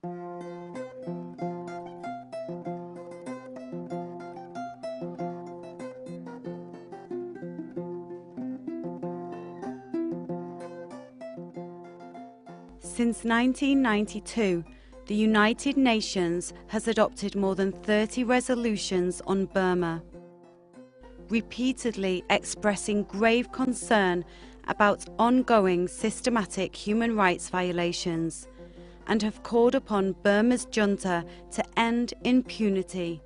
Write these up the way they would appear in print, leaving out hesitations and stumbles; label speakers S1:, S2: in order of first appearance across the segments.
S1: Since 1992, the United Nations has adopted more than 30 resolutions on Burma, repeatedly expressing grave concern about ongoing systematic human rights violations, and have called upon Burma's junta to end impunity.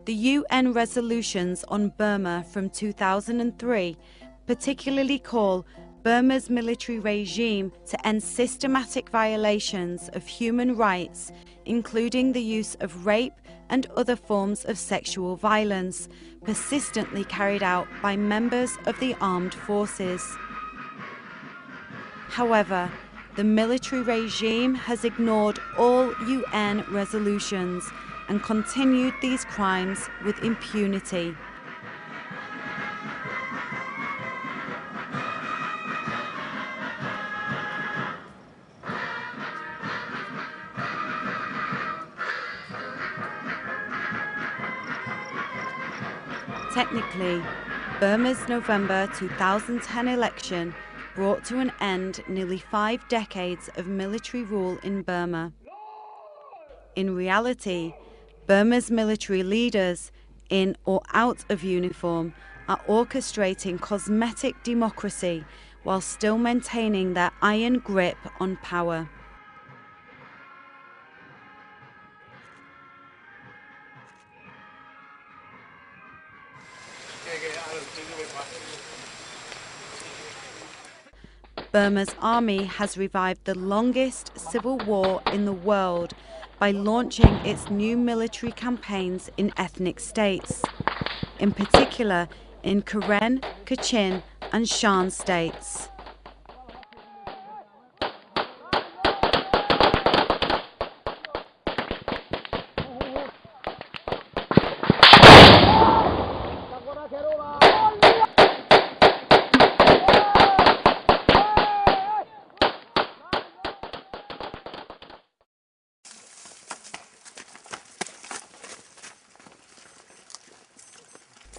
S1: The UN resolutions on Burma from 2003 particularly call Burma's military regime to end systematic violations of human rights, including the use of rape and other forms of sexual violence, persistently carried out by members of the armed forces. However, the military regime has ignored all UN resolutions and continued these crimes with impunity. Technically, Burma's November 2010 election brought to an end nearly 5 decades of military rule in Burma. In reality, Burma's military leaders, in or out of uniform, are orchestrating cosmetic democracy while still maintaining their iron grip on power. Burma's army has revived the longest civil war in the world by launching its new military campaigns in ethnic states, in particular in Karen, Kachin and Shan states.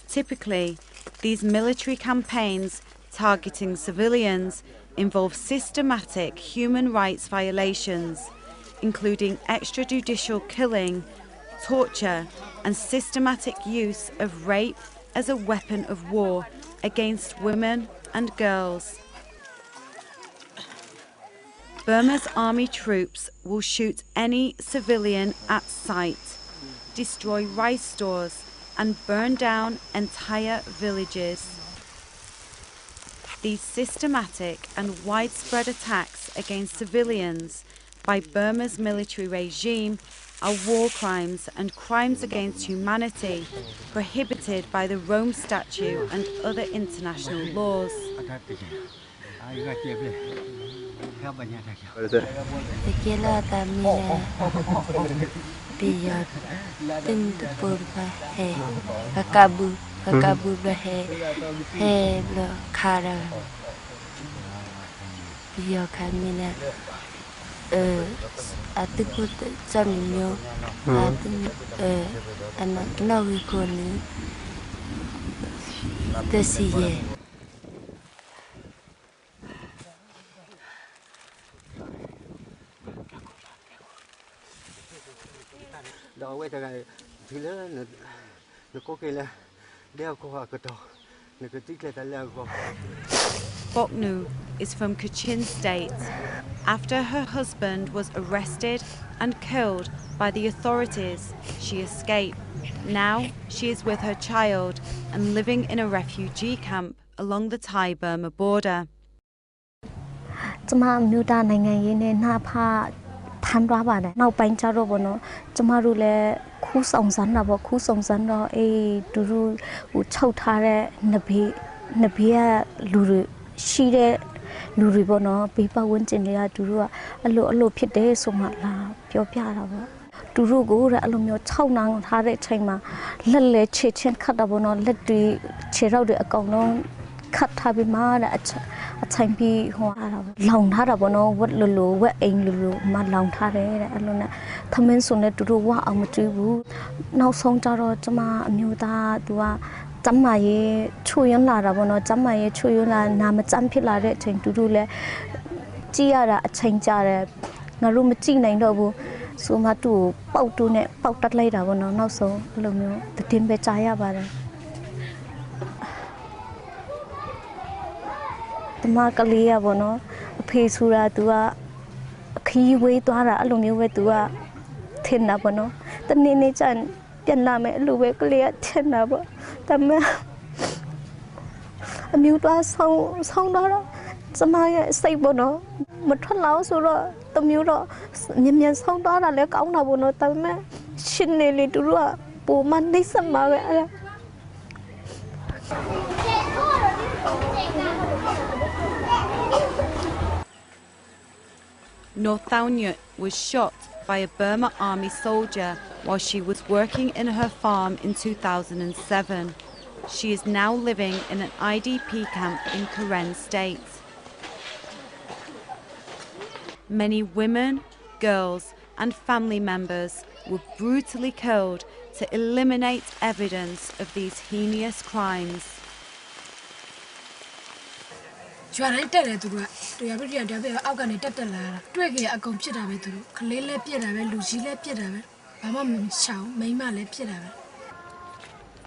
S1: Typically, these military campaigns targeting civilians involve systematic human rights violations, including extrajudicial killing, torture, and systematic use of rape as a weapon of war against women and girls. Burma's army troops will shoot any civilian at sight, destroy rice stores, and burn down entire villages. These systematic and widespread attacks against civilians by Burma's military regime are war crimes and crimes against humanity prohibited by the Rome Statute and other international laws.
S2: Biar tentu berbahe, kakabu berbahe, berkara. Biar kami na, atuk jamnya, anak nawi koni, tersiye.
S1: Boknu is from Kachin State. After her husband was arrested and killed by the authorities, she escaped. Now she is with her child and living in a refugee camp along the Thai-Burma border.
S3: Now pain charo bono, Jamarule, Kusong Sanabo, Kusong Sando, a Duru, Uchotare, Nabia, Luru, Shire, Luribono, Pipa Winchenia, Duru, a low pite, so matla, Pio Piara. Duru go, Alumio, Taunang, Hare Chema, Lele, Chechen, Katabono, let the Cherau de Agono, cut habima a time be long harabono what lulu what ain lulu ma long tare alona thamen sone to do wa amatu now song taro chama muta tua chama ye chuyon la rabono chama ye chuyon la nam cham phit la de chain to do le chi yara a chain jare ngaru ma chi nai do bu so ma tu pau tu ne pau tat lai da bono now so lo myo tin be cha ya ba de tama kaliya bono phe sura tu a khi we twa ra a lo myo we tu a thin na bono tani ne chan pian la me lu we kaliya thin na bo tama a myo twa song đó sama ya sai bono một thoát lão số rồi tụi miu rồi nhân sau đó là lấy cổng nào bộ nội tâm á xin này liền tụi rồi bộ man đi xem mà vậy
S1: Northaunyut was shot by a Burma army soldier while she was working in her farm in 2007. She is now living in an IDP camp in Kachin State. Many women, girls and family members were brutally killed to eliminate evidence of these heinous crimes.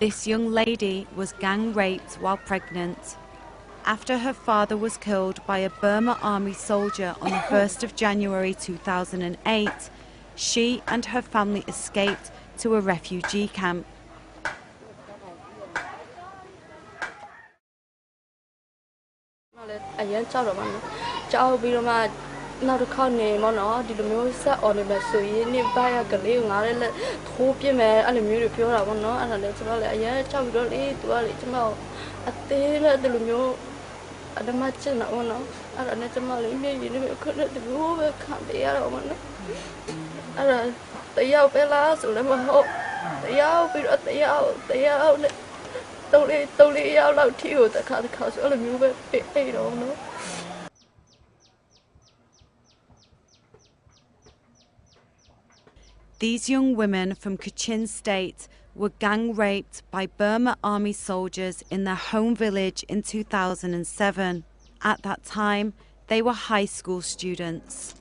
S1: This young lady was gang raped while pregnant. After her father was killed by a Burma army soldier on the 1st of January 2008, she and her family escaped to a refugee camp. These young women from Kachin State were gang raped by Burma army soldiers in their home village in 2007. At that time, they were high school students.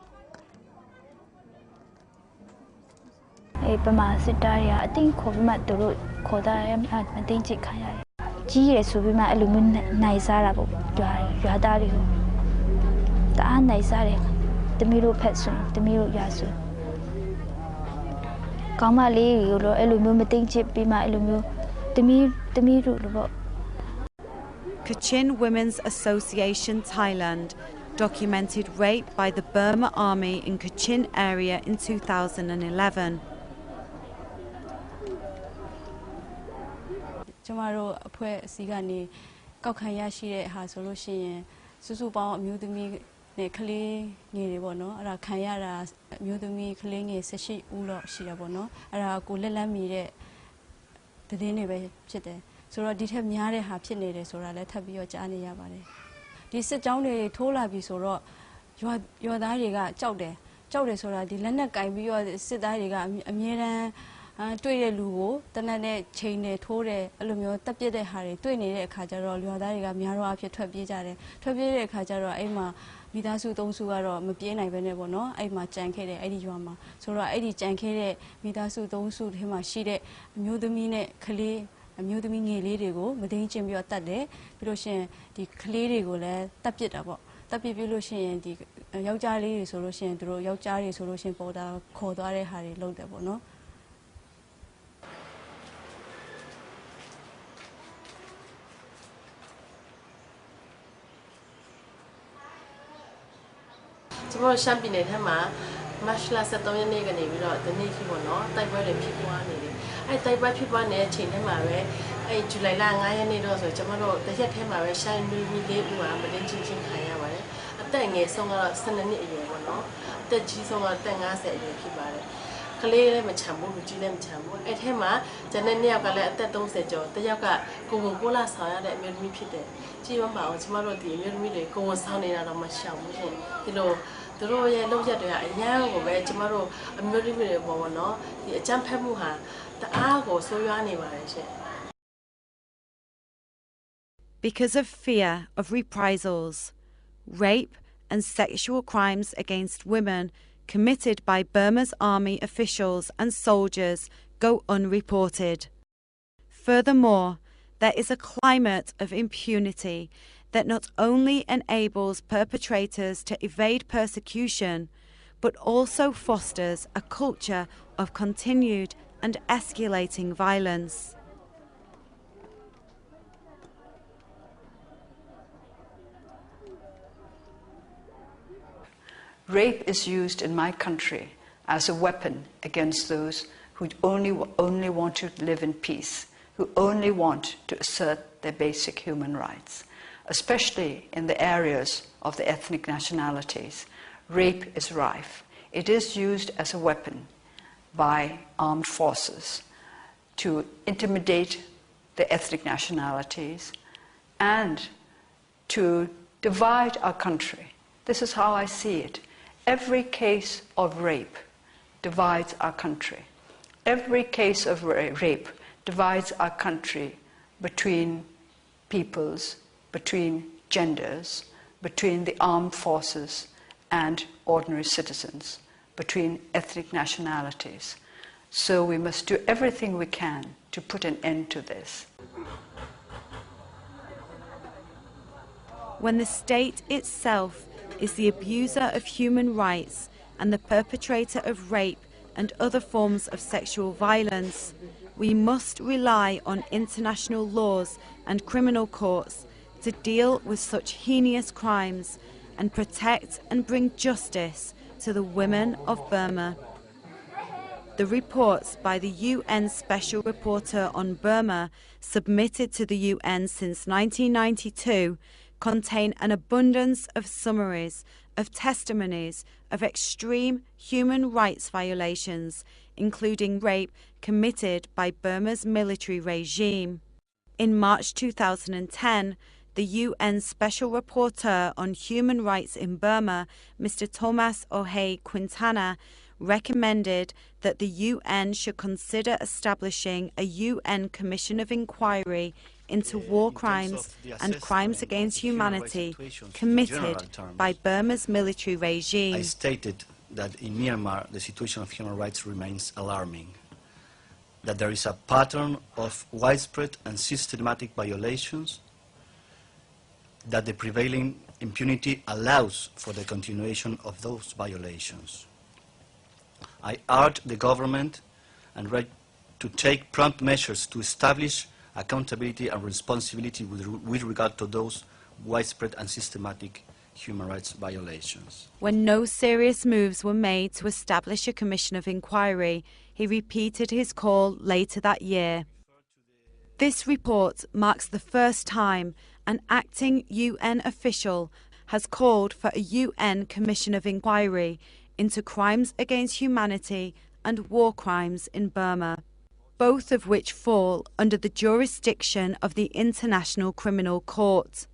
S4: Burma Sidaria, I think Kovima Duru Kodayam at Madinji Kaya. G.S. Subima Illumin Naisarabo, Yadario. The Naisari, the Miro Petsun, the Miro Yasu. Kamali, Illuminating Chip Bima Illumu, the Miro.
S1: Kachin Women's Association Thailand documented rape by the Burma Army in Kachin area in 2011.
S5: Tomorrow, a poet Sigani, Kokayashi has solution, Susuba, Mudumi, Nekali, Niribono, Ara Kayara, Mudumi, Kling, Sashi, Ulo, Shirabono, Ara Gulela Mire, the Dinebe Chete. So I did have Nyare Hapinere, so I let her be your Jani Yabare. This is Johnny Tola so your diary Chowde, so I did Lena Guy be your Sidariga, Amira. Tui Lugo, Tanane, Chain, Tore, Alumio, Tapide Harry, Twinny, Kajaro, Yodariga, Miaro, Apia, Twabijare, Twabire, Kajaro, Emma, Midasu, Donsuaro, Mapiena, Venebono, Emma, Jankere, Eddie Yama, so Eddie Jankere, Midasu, Donsu, Hima, Shide, Mudumine, Kali, Mudumini, Lidigo, Madin Chimbio Tade, Piloshin, the Clirigo, Tapitabo, Tapilution, the Yaujari solution, through Yaujari solution for the Kodare Harry, Lodebono.
S6: Tomorrow champagne hama mashla sa tong yan nega ni biro the niki mo no tai boy le people ani ai tai boy people ne chin hama we ai July la 5 ရက်နေ့တော့ဆိုကျွန်တော်တို့တစ်ရက်ထဲမှာပဲရှိုင်းမီလေးဦးမှာမတင်းချင်းချင်းခံရပါတယ်အသက်ငယ်ဆုံးကတော့12နှစ်အရွယ်ပေါ့နော်အသက်ကြီးဆုံးကတော့50အရွယ်ဖြစ်ပါတယ် ကလေးလည်းမချမ်းဘူးလူကြီးလည်းမချမ်းဘူးအဲ့ထဲမှာဂျန်တဲ့နှစ်ယောက်ကလည်းအသက်30ကျော်တစ်ယောက်ကကိုဝန်ကိုလာဆောင်ရတဲ့အမျိုးသမီးဖြစ်တယ်ကြည့်ပါအောင်ကျမတို့ဒီအမျိုးသမီးတွေကိုဝန်ဆောင်နေတာတော့မရှောင်ဘူးရှင်ဒီလိုသူတို့ရဲ့လုပ်ရက်တွေကအများကိုပဲကျမတို့အမျိုးသမီးတွေပေါ်ပါတော့ဒီအကြမ်းဖက်မှုဟာတအားကိုဆိုးရွားနေပါတယ်ရှင်
S1: Because of fear of reprisals, rape and sexual crimes against women committed by Burma's army officials and soldiers go unreported. Furthermore, there is a climate of impunity that not only enables perpetrators to evade persecution, but also fosters a culture of continued and escalating violence.
S7: Rape is used in my country as a weapon against those who only want to live in peace, who only want to assert their basic human rights, especially in the areas of the ethnic nationalities. Rape is rife. It is used as a weapon by armed forces to intimidate the ethnic nationalities and to divide our country. This is how I see it. Every case of rape divides our country. Every case of rape divides our country between peoples, between genders, between the armed forces and ordinary citizens, between ethnic nationalities. So we must do everything we can to put an end to this.
S1: When the state itself is the abuser of human rights and the perpetrator of rape and other forms of sexual violence, we must rely on international laws and criminal courts to deal with such heinous crimes and protect and bring justice to the women of Burma. The reports by the UN Special Rapporteur on Burma, submitted to the UN since 1992, contain an abundance of summaries, of testimonies, of extreme human rights violations, including rape committed by Burma's military regime. In March 2010, the UN Special Rapporteur on Human Rights in Burma, Mr. Thomas Ohei Quintana, recommended that the UN should consider establishing a UN Commission of Inquiry into war crimes and crimes against humanity committed by Burma's military regime.
S8: I stated that in Myanmar the situation of human rights remains alarming, that there is a pattern of widespread and systematic violations, that the prevailing impunity allows for the continuation of those violations. I urge the government and to take prompt measures to establish accountability and responsibility with regard to those widespread and systematic human rights violations.
S1: When no serious moves were made to establish a commission of inquiry, he repeated his call later that year. This report marks the first time an acting UN official has called for a UN commission of inquiry into crimes against humanity and war crimes in Burma, both of which fall under the jurisdiction of the International Criminal Court.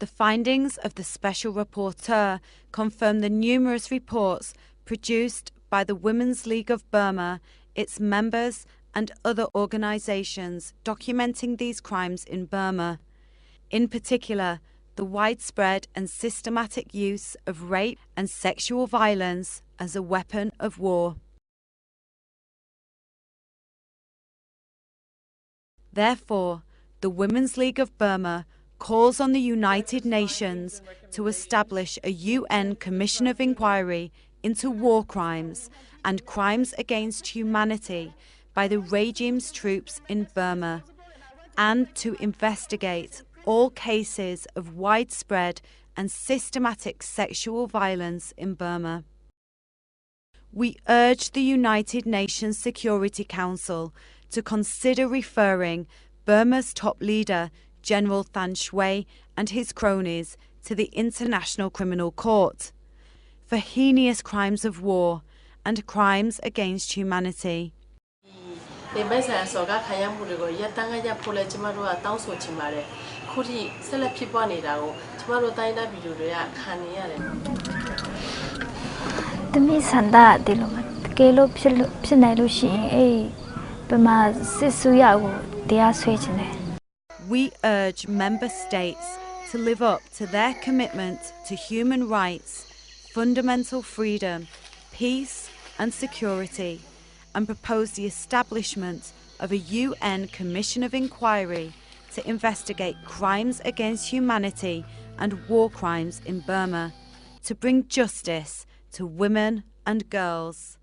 S1: The findings of the Special Rapporteur confirm the numerous reports produced by the Women's League of Burma, its members and other organisations documenting these crimes in Burma. In particular, the widespread and systematic use of rape and sexual violence as a weapon of war. Therefore, the Women's League of Burma calls on the United Nations to establish a UN Commission of Inquiry into war crimes and crimes against humanity by the regime's troops in Burma, and to investigate all cases of widespread and systematic sexual violence in Burma. We urge the United Nations Security Council to consider referring Burma's top leader, General Than Shwe, and his cronies to the International Criminal Court. for heinous crimes of war and crimes against humanity. We urge member states to live up to their commitment to human rights, fundamental freedom, peace and security, and propose the establishment of a UN Commission of Inquiry to investigate crimes against humanity and war crimes in Burma, to bring justice to women and girls.